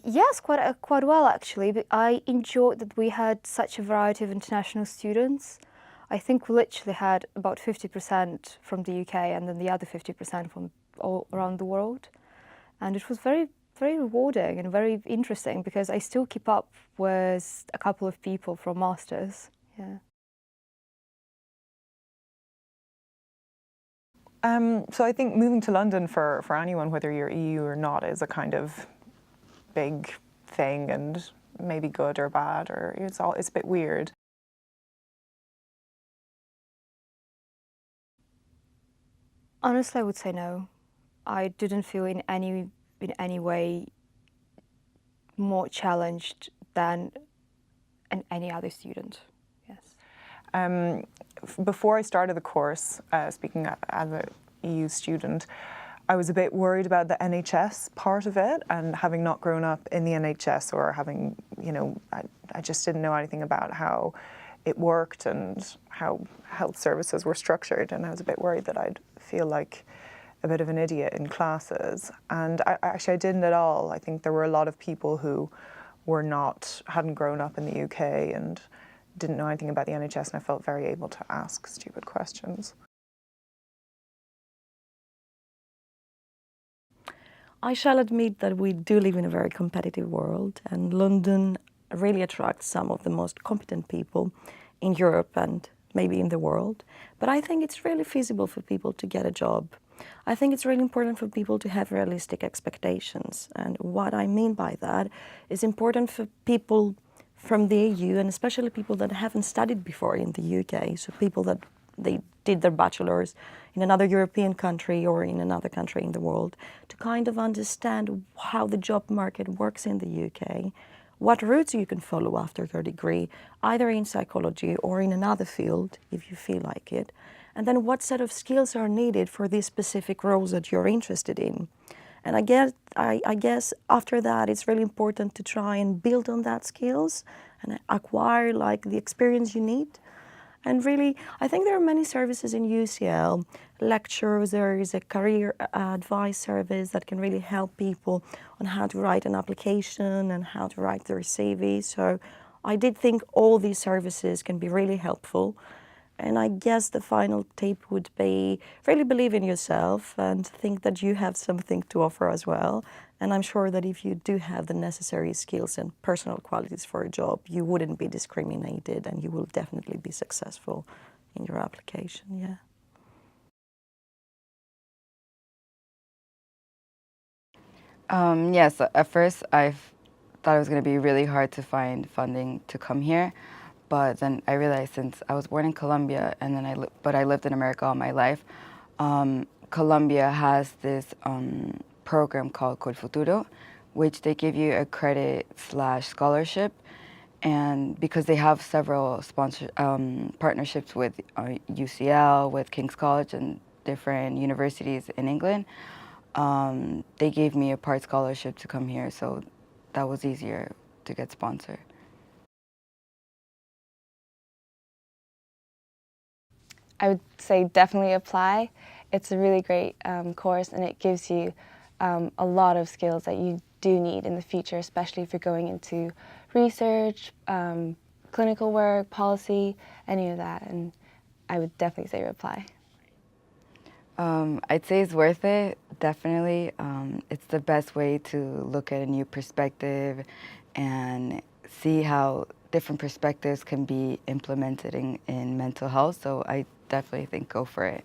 Yes, quite well actually. But I enjoyed that we had such a variety of international students. I think we literally had about 50% from the UK and then the other 50% from all around the world. And it was very rewarding and very interesting because I still keep up with a couple of people from masters. Yeah. So I think moving to London for anyone, whether you're EU or not, is a kind of big thing and maybe good or bad, or it's a bit weird. Honestly, I would say no. I didn't feel in any way more challenged than any other student. Yes. Before I started the course, speaking as an EU student, I was a bit worried about the NHS part of it, and having not grown up in the NHS or having, I just didn't know anything about how it worked and how health services were structured, and I was a bit worried that I'd feel like a bit of an idiot in classes. And I didn't at all. I think there were a lot of people who hadn't grown up in the UK and didn't know anything about the NHS, and I felt very able to ask stupid questions. I shall admit that we do live in a very competitive world, and London really attracts some of the most competent people in Europe and maybe in the world. But I think it's really feasible for people to get a job. I think it's really important for people to have realistic expectations. And what I mean by that is important for people from the EU, and especially people that haven't studied before in the UK, so people that they did their bachelor's in another European country or in another country in the world, to kind of understand how the job market works in the UK, what routes you can follow after your degree, either in psychology or in another field, if you feel like it, and then what set of skills are needed for these specific roles that you're interested in. And I guess after that, it's really important to try and build on that skills and acquire like the experience you need. And really, I think there are many services in UCL, lectures, there is a career advice service that can really help people on how to write an application and how to write their CV. So I did think all these services can be really helpful. And I guess the final tip would be really believe in yourself and think that you have something to offer as well. And I'm sure that if you do have the necessary skills and personal qualities for a job, you wouldn't be discriminated and you will definitely be successful in your application, yeah. Yes, at first I thought it was going to be really hard to find funding to come here. But then I realized, since I was born in Colombia and then but I lived in America all my life, Colombia has this program called Col Futuro, which they give you a credit/scholarship, and because they have several partnerships with UCL, with King's College, and different universities in England, they gave me a part scholarship to come here, so that was easier to get sponsored. I would say definitely apply. It's a really great course, and it gives you a lot of skills that you do need in the future, especially if you're going into research, clinical work, policy, any of that, and I would definitely say apply. I'd say it's worth it, definitely. It's the best way to look at a new perspective and see how different perspectives can be implemented in mental health, so I definitely think go for it.